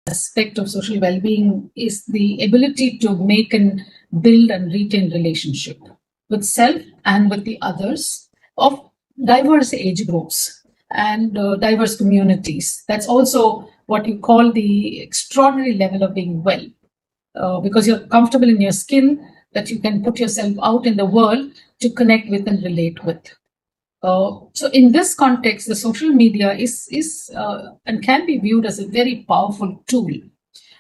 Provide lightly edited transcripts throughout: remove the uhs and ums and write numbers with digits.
aspect of social well-being is the ability to make and build and retain relationship with self and with the others of diverse age groups and diverse communities. That's also what you call the extraordinary level of being well, because you're comfortable in your skin, that you can put yourself out in the world to connect with and relate with. So in this context, the social media is and can be viewed as a very powerful tool,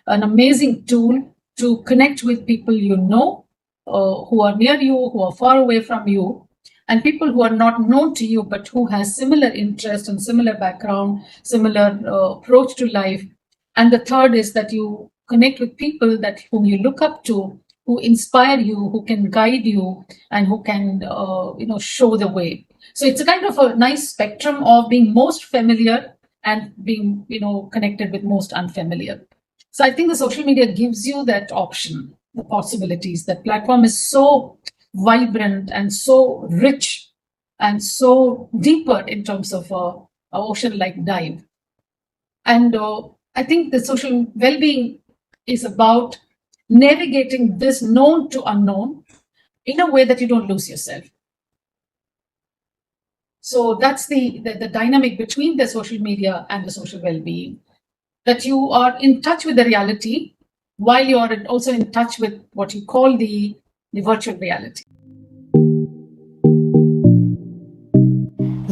an amazing tool to connect with people you know, who are near you, who are far away from you, and people who are not known to you, but who has similar interest and similar background, similar approach to life. And the third is that you connect with people that whom you look up to, who inspire you, who can guide you, and who can show the way. So it's a kind of a nice spectrum of being most familiar and being connected with most unfamiliar. So I think the social media gives you that option, the possibilities. That platform is so vibrant and so rich and so deeper in terms of an ocean-like dive. And I think the social well-being is about navigating this known to unknown in a way that you don't lose yourself. So that's the dynamic between the social media and the social well-being, that you are in touch with the reality while you are also in touch with what you call the virtual reality.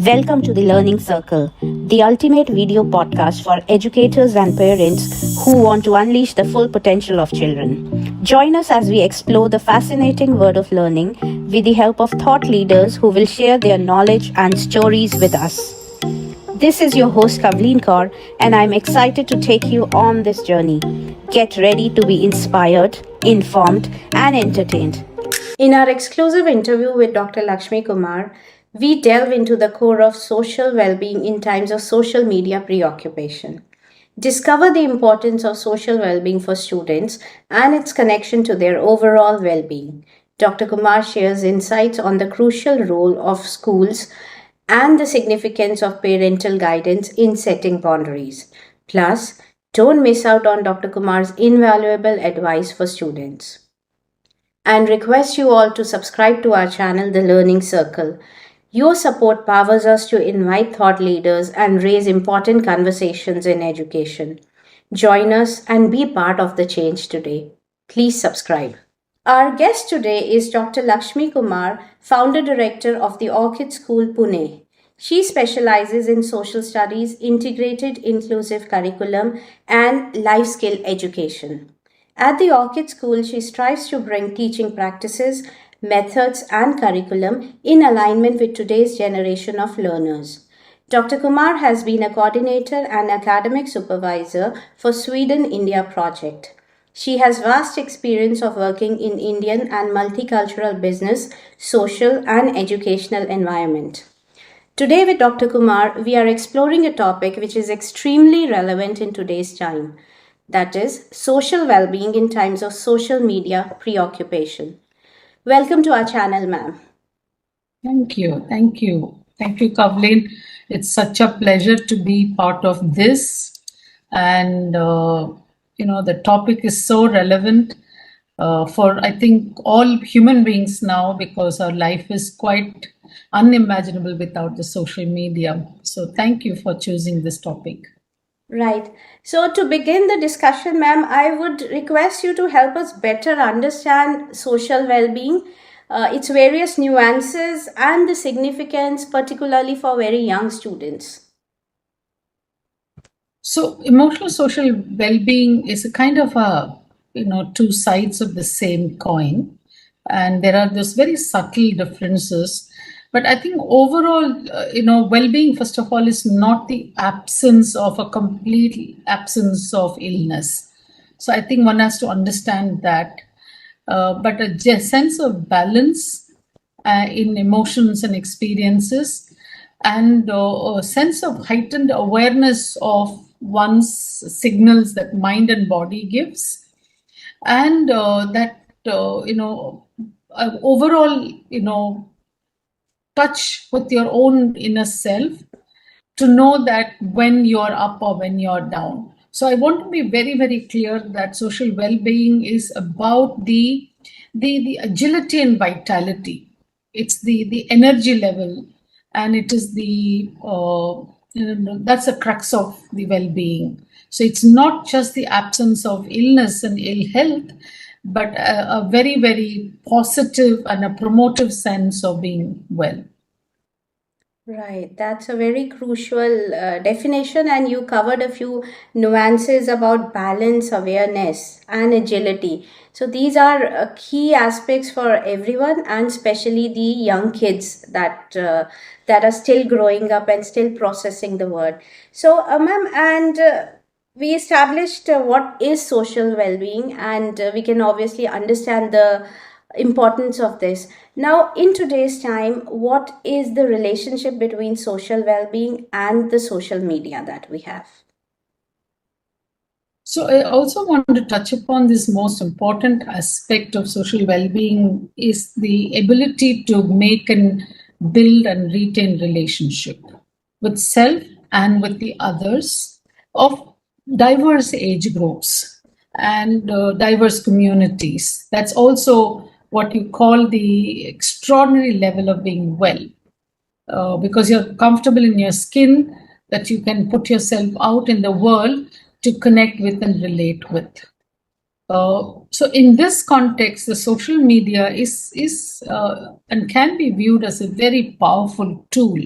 Welcome to the Learning Circle, the ultimate video podcast for educators and parents who want to unleash the full potential of children. Join us as we explore the fascinating world of learning with the help of thought leaders who will share their knowledge and stories with us. This is your host Kavleen Kaur, and I'm excited to take you on this journey. Get ready to be inspired, informed, and entertained. In our exclusive interview with Dr. Lakshmi Kumar, we delve into the core of social well-being in times of social media preoccupation. Discover the importance of social well-being for students and its connection to their overall well-being. Dr. Kumar shares insights on the crucial role of schools and the significance of parental guidance in setting boundaries. Plus, don't miss out on Dr. Kumar's invaluable advice for students. And request you all to subscribe to our channel, The Learning Circle. Your support powers us to invite thought leaders and raise important conversations in education. Join us and be part of the change today. Please subscribe. Our guest today is Dr. Lakshmi Kumar, founder-director of the Orchid School, Pune. She specializes in social studies, integrated inclusive curriculum, and life skill education. At the Orchid School, she strives to bring teaching practices, methods, and curriculum in alignment with today's generation of learners. Dr. Kumar has been a coordinator and academic supervisor for Sweden-India project. She has vast experience of working in Indian and multicultural business, social, and educational environment. Today with Dr. Kumar, we are exploring a topic which is extremely relevant in today's time. That is, social well-being in times of social media preoccupation. Welcome to our channel, ma'am. Thank you, Kavleen. It's such a pleasure to be part of this, and the topic is so relevant for, I think, all human beings now, because our life is quite unimaginable without the social media. So thank you for choosing this topic. Right. So to begin the discussion, ma'am, I would request you to help us better understand social well-being, its various nuances, and the significance, particularly for very young students. So emotional social well-being is a kind of a, two sides of the same coin. And there are those very subtle differences. But I think overall, well-being, first of all, is not the absence of a complete absence of illness. So I think one has to understand that. But a sense of balance in emotions and experiences, and a sense of heightened awareness of one's signals that mind and body gives, and overall, touch with your own inner self to know that when you're up or when you're down. So I want to be very, very clear that social well-being is about the agility and vitality. It's the energy level, and it is that's the crux of the well-being. So it's not just the absence of illness and ill health, but a very, very positive and a promotive sense of being well. Right, that's a very crucial definition, and you covered a few nuances about balance, awareness, and agility. So, these are key aspects for everyone, and especially the young kids that are still growing up and still processing the word. So, ma'am, and we established what is social well-being, and we can obviously understand the importance of this. Now, in today's time, what is the relationship between social well-being and the social media that we have? So I also want to touch upon this most important aspect of social well-being is the ability to make and build and retain relationship with self and with the others of diverse age groups and diverse communities. That's also what you call the extraordinary level of being well, because you're comfortable in your skin, that you can put yourself out in the world to connect with and relate with. So in this context, the social media is and can be viewed as a very powerful tool,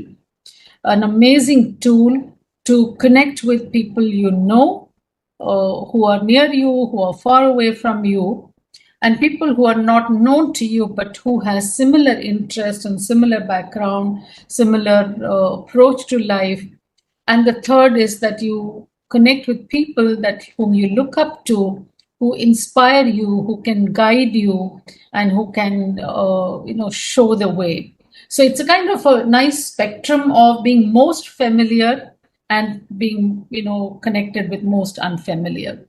an amazing tool to connect with people you know, who are near you, who are far away from you, and people who are not known to you, but who has similar interest and similar background, similar approach to life. And the third is that you connect with people that whom you look up to, who inspire you, who can guide you, and who can show the way. So it's a kind of a nice spectrum of being most familiar and being connected with most unfamiliar.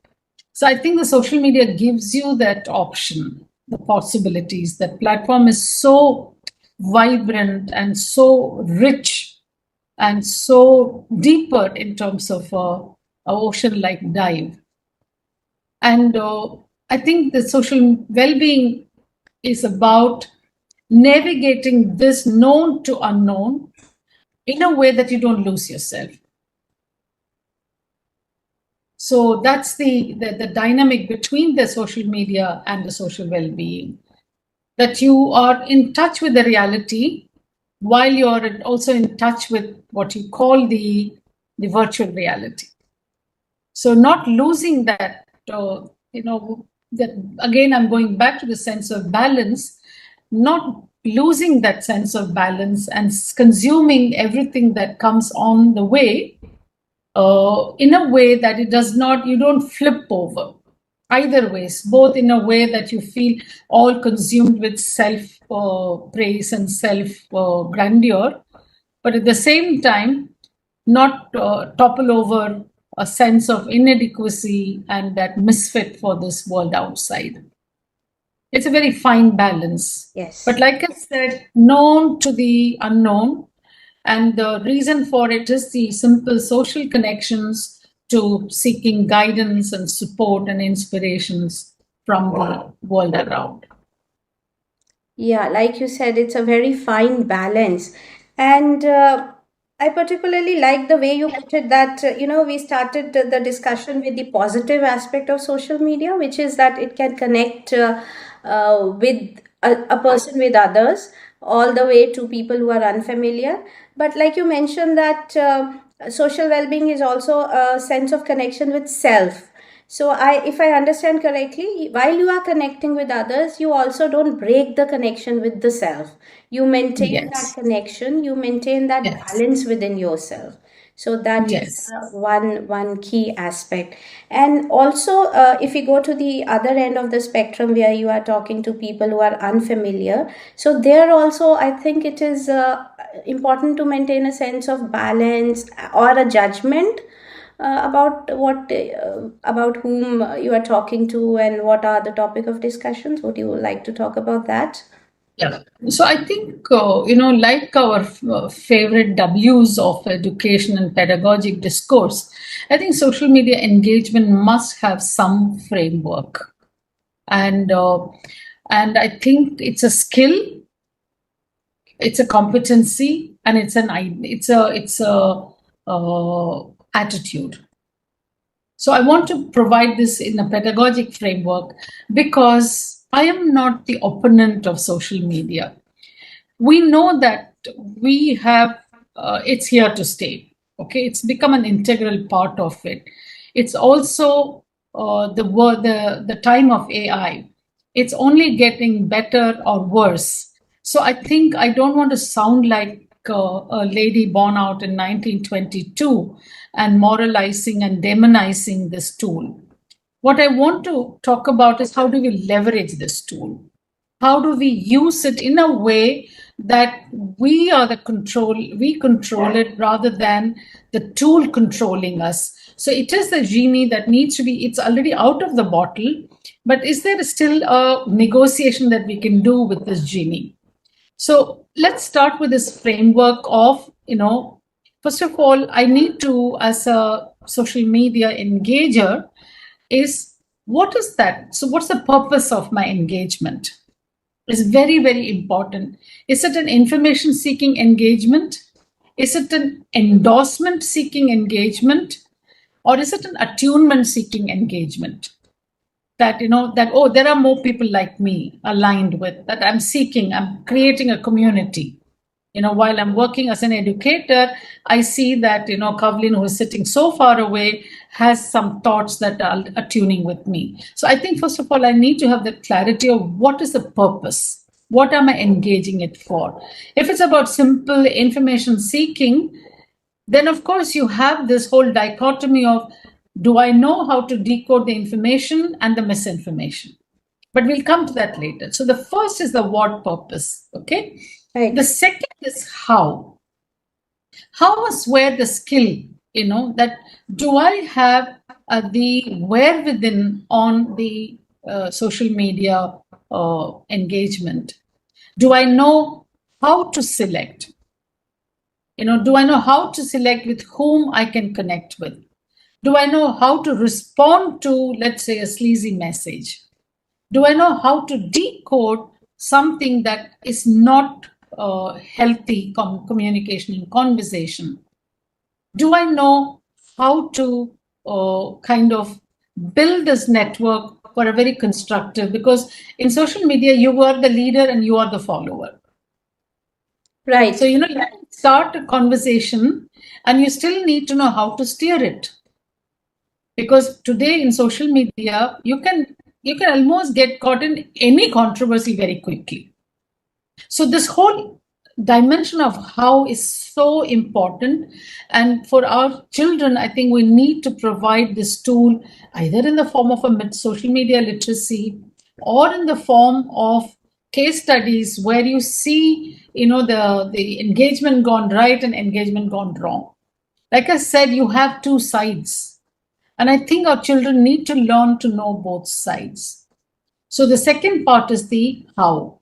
So I think the social media gives you that option, the possibilities. That platform is so vibrant and so rich and so deeper in terms of an ocean-like dive. And I think the social well-being is about navigating this known to unknown in a way that you don't lose yourself. So that's the dynamic between the social media and the social well-being, that you are in touch with the reality while you're also in touch with what you call the virtual reality. So not losing that, that again, I'm going back to the sense of balance, not losing that sense of balance and consuming everything that comes on the way in a way that you don't flip over. Either ways, both in a way that you feel all consumed with self praise and self grandeur, but at the same time, not topple over a sense of inadequacy and that misfit for this world outside. It's a very fine balance. Yes. But like I said, known to the unknown. And the reason for it is the simple social connections to seeking guidance and support and inspirations from the world around. Yeah, like you said, it's a very fine balance. And I particularly like the way you put it that, we started the discussion with the positive aspect of social media, which is that it can connect with a person with others, all the way to people who are unfamiliar. But like you mentioned, that social well-being is also a sense of connection with self. So if I understand correctly, while you are connecting with others, you also don't break the connection with the self. You maintain Yes. that connection, you maintain that Yes. balance within yourself. So that Yes. is one key aspect. And also, if you go to the other end of the spectrum where you are talking to people who are unfamiliar, so there also I think it is important to maintain a sense of balance or a judgment about about whom you are talking to and what are the topic of discussions. Would you like to talk about that? Yeah. So I think, like our favorite W's of education and pedagogic discourse, I think social media engagement must have some framework. And I think it's a skill, it's a competency, and it's a attitude. So I want to provide this in a pedagogic framework because I am not the opponent of social media. We know that we have it's here to stay. Okay, it's become an integral part of it. It's also the time of AI. It's only getting better or worse. So I think I don't want to sound like a lady born out in 1922 and moralizing and demonizing this tool. What I want to talk about is how do we leverage this tool? How do we use it in a way that we control it rather than the tool controlling us? So it is the genie that needs to be, it's already out of the bottle, but is there still a negotiation that we can do with this genie? So let's start with this framework of, first of all, I need to, as a social media engager, is what is that? So what's the purpose of my engagement? Is very, very important. Is it an information seeking engagement? Is it an endorsement seeking engagement? Or is it an attunement seeking engagement? That, oh, there are more people like me aligned with that I'm seeking, I'm creating a community. While I'm working as an educator, I see that, Kavleen, who is sitting so far away, has some thoughts that are attuning with me. So I think, first of all, I need to have the clarity of what is the purpose? What am I engaging it for? If it's about simple information seeking, then of course you have this whole dichotomy of, do I know how to decode the information and the misinformation? But we'll come to that later. So the first is the what purpose, okay? Right. The second is how. How is where the skill, that do I have the wherewithin on the social media engagement? Do I know how to select? Do I know how to select with whom I can connect with? Do I know how to respond to, let's say, a sleazy message? Do I know how to decode something that is not healthy communication and conversation? Do I know how to kind of build this network for a very constructive, because in social media, you are the leader and you are the follower. Right. So, you can start a conversation and you still need to know how to steer it. Because today in social media, you can almost get caught in any controversy very quickly. So this whole dimension of how is so important. And for our children, I think we need to provide this tool either in the form of a social media literacy or in the form of case studies where you see, the engagement gone right and engagement gone wrong. Like I said, you have two sides. And I think our children need to learn to know both sides. So the second part is the how.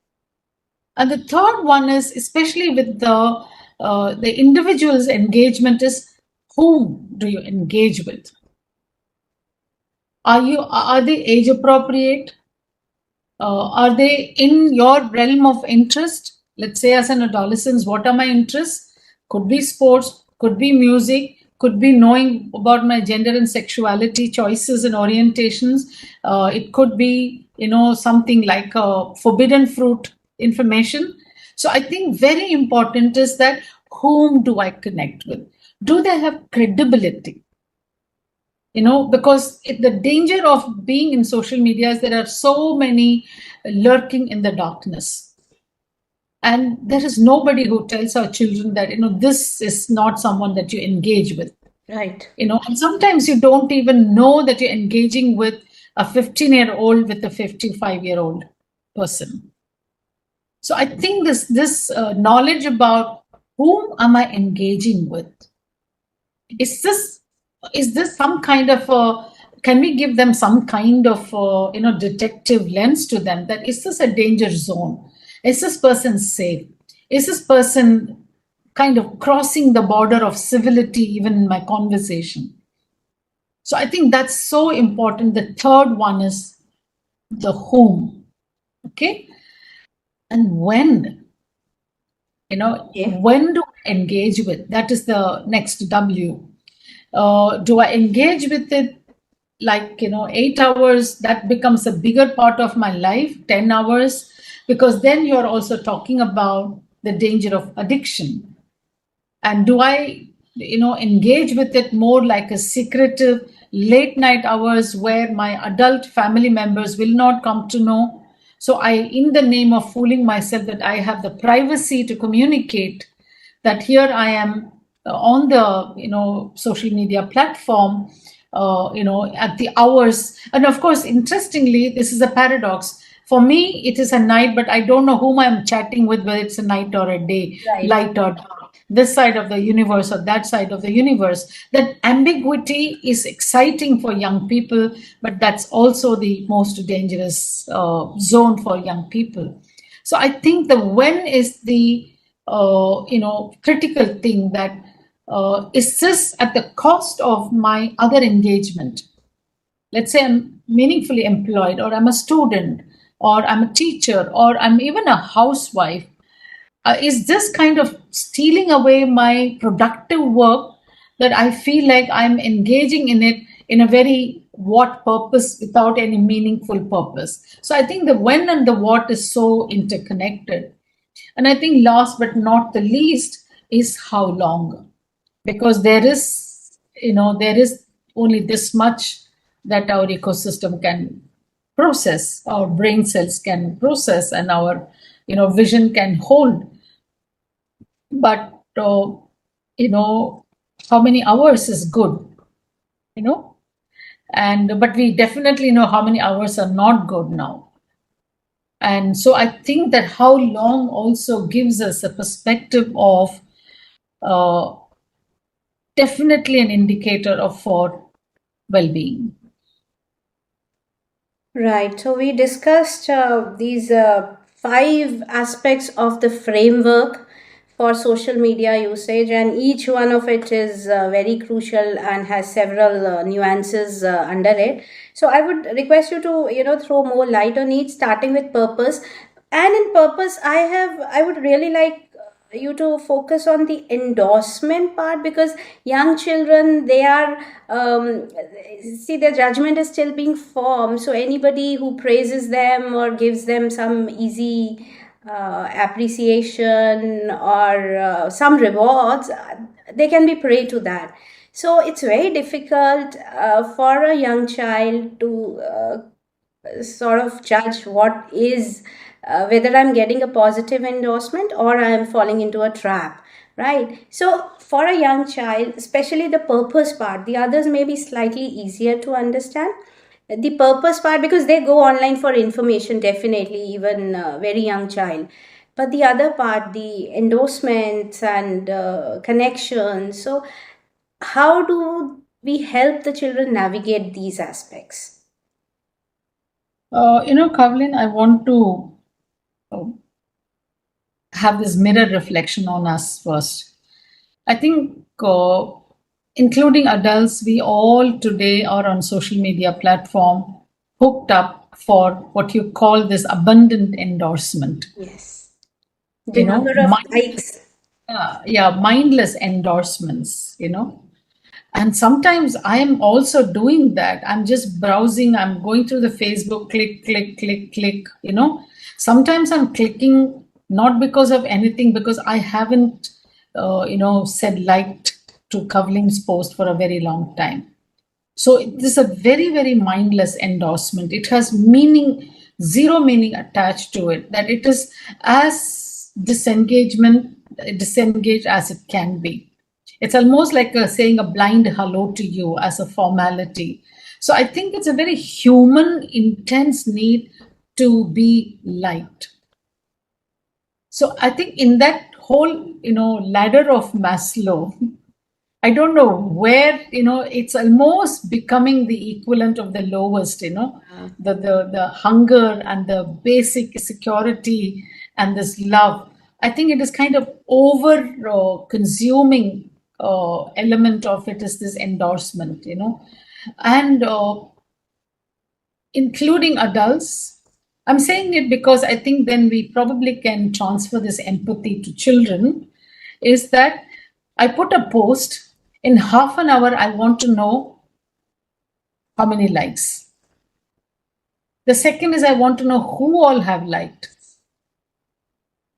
And the third one is, especially with the individual's engagement, is whom do you engage with? Are they age appropriate? Are they in your realm of interest? Let's say as an adolescent, what are my interests? Could be sports, could be music, could be knowing about my gender and sexuality choices and orientations. It could be, something like forbidden fruit information. So I think very important is that whom do I connect with? Do they have credibility? Because the danger of being in social media is there are so many lurking in the darkness. And there is nobody who tells our children that, this is not someone that you engage with. Right. And sometimes you don't even know that you're engaging with a 15-year-old with a 55-year-old person. So I think this knowledge about whom am I engaging with? Is this some kind of can we give them some kind of detective lens to them, that is this a danger zone? Is this person safe? Is this person kind of crossing the border of civility even in my conversation? So I think that's so important. The third one is the whom. Okay. And when, when do I engage with? That is the next W. Do I engage with it like, 8 hours? That becomes a bigger part of my life, 10 hours, because then you're also talking about the danger of addiction. And do I, engage with it more like a secretive late night hours where my adult family members will not come to know? So I, in the name of fooling myself that I have the privacy to communicate that here I am on the, social media platform, at the hours. And of course, interestingly, this is a paradox. For me, it is a night, but I don't know whom I'm chatting with, whether it's a night or a day, light or dark, this side of the universe or that side of the universe. That ambiguity is exciting for young people, but that's also the most dangerous zone for young people. So I think the when is the critical thing, that is this at the cost of my other engagement? Let's say I'm meaningfully employed, or I'm a student, or I'm a teacher, or I'm even a housewife. Is this kind of stealing away my productive work, that I feel like I'm engaging in it in a very what purpose without any meaningful purpose? So I think the when and the what is so interconnected. And I think last but not the least is how long, because there is only this much that our ecosystem can process, our brain cells can process, and our vision can hold. But how many hours is good, and but we definitely know how many hours are not good now. And so I think that how long also gives us a perspective of definitely an indicator of for well-being. Right. So we discussed these 5 aspects of the framework for social media usage, and each one of it is very crucial and has several nuances under it. So I would request you to throw more light on each, starting with purpose. And in purpose, I would really like you to focus on the endorsement part, because young children, they are see, their judgment is still being formed. So anybody who praises them or gives them some easy appreciation or some rewards, they can be prey to that. So it's very difficult for a young child to sort of judge what is whether I'm getting a positive endorsement or I'm falling into a trap, right? So for a young child, especially the purpose part, the others may be slightly easier to understand. The purpose part, because they go online for information, definitely, even very young child. But the other part, the endorsements and connections. So how do we help the children navigate these aspects? Kavleen, I want to have this mirror reflection on us first. I think, including adults, we all today are on social media platform hooked up for what you call this abundant endorsement. Yes. The number of likes. Mindless endorsements, And sometimes I am also doing that. I'm just browsing, I'm going through the Facebook, click, click, click, click, Sometimes I'm clicking not because of anything, because I haven't, said liked to Kavleen's post for a very long time. So it is a very, very mindless endorsement. It has meaning, zero meaning attached to it, that it is as disengaged as it can be. It's almost like saying a blind hello to you as a formality. So I think it's a very human, intense need to be liked. So I think in that whole, ladder of Maslow, I don't know where, it's almost becoming the equivalent of the lowest, the hunger and the basic security and this love, I think it is kind of over consuming element of it is this endorsement, and including adults. I'm saying it because I think then we probably can transfer this empathy to children, is that I put a post, in half an hour, I want to know how many likes. The second is I want to know who all have liked.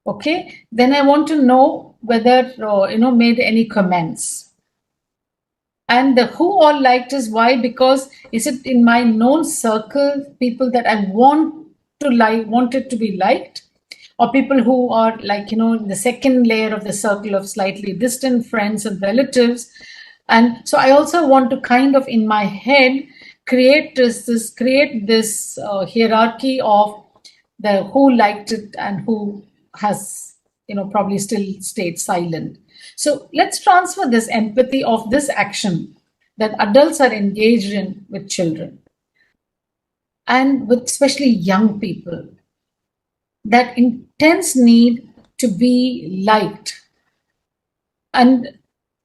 Okay, then I want to know whether, made any comments. And the who all liked is why, because is it in my known circle, people that I wanted to be liked, or people who are like, in the second layer of the circle of slightly distant friends and relatives. And so I also want to kind of in my head create this hierarchy of the who liked it and who has, probably still stayed silent. So let's transfer this empathy of this action that adults are engaged in with children and with especially young people, that intense need to be liked. And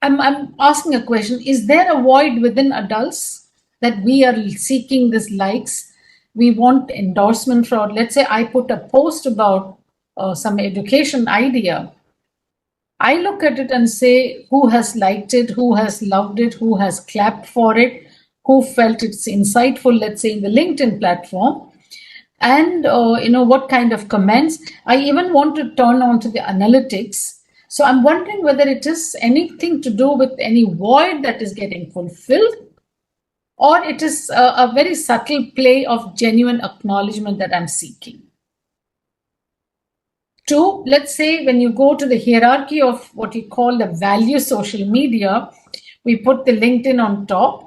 I'm asking a question, is there a void within adults that we are seeking these likes? We want endorsement for, let's say I put a post about some education idea. I look at it and say, who has liked it, who has loved it, who has clapped for it, who felt it's insightful, let's say in the LinkedIn platform, and what kind of comments. I even want to turn on to the analytics. So I'm wondering whether it is anything to do with any void that is getting fulfilled, or it is a very subtle play of genuine acknowledgement that I'm seeking. Two, let's say when you go to the hierarchy of what you call the value social media, we put the LinkedIn on top,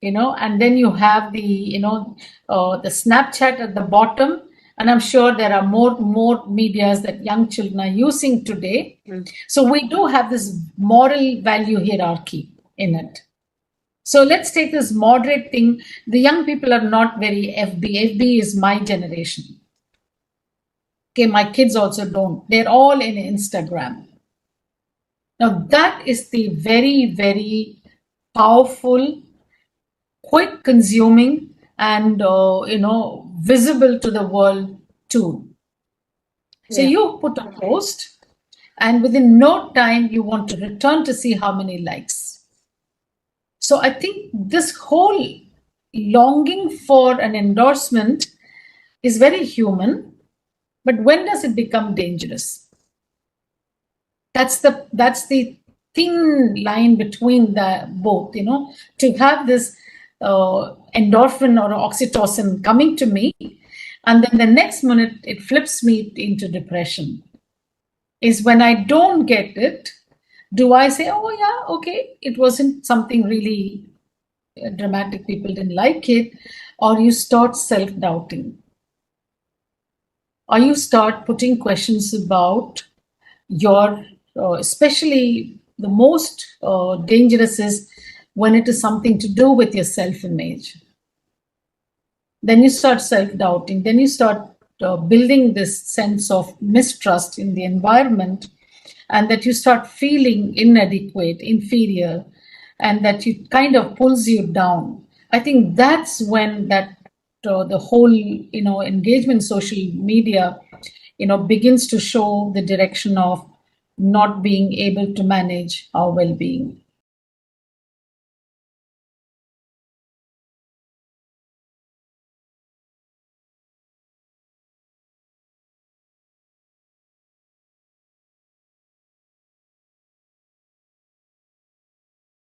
and then you have the, the Snapchat at the bottom. And I'm sure there are more medias that young children are using today. So we do have this moral value hierarchy in it. So let's take this moderate thing. The young people are not very FB. FB is my generation. Okay, my kids also don't. They're all in Instagram. Now that is the very, very powerful, quick consuming and, visible to the world tool. So you put a post and within no time you want to return to see how many likes. So I think this whole longing for an endorsement is very human. But when does it become dangerous? That's the thin line between the both, to have this endorphin or oxytocin coming to me, and then the next minute it flips me into depression. Is when I don't get it, do I say, oh yeah, okay, it wasn't something really dramatic, people didn't like it, or you start self-doubting. Or you start putting questions about your, especially the most dangerous is when it is something to do with your self-image. Then you start self-doubting, then you start building this sense of mistrust in the environment, and that you start feeling inadequate, inferior, and that it kind of pulls you down. I think that's when that the whole, engagement in social media, begins to show the direction of not being able to manage our well-being.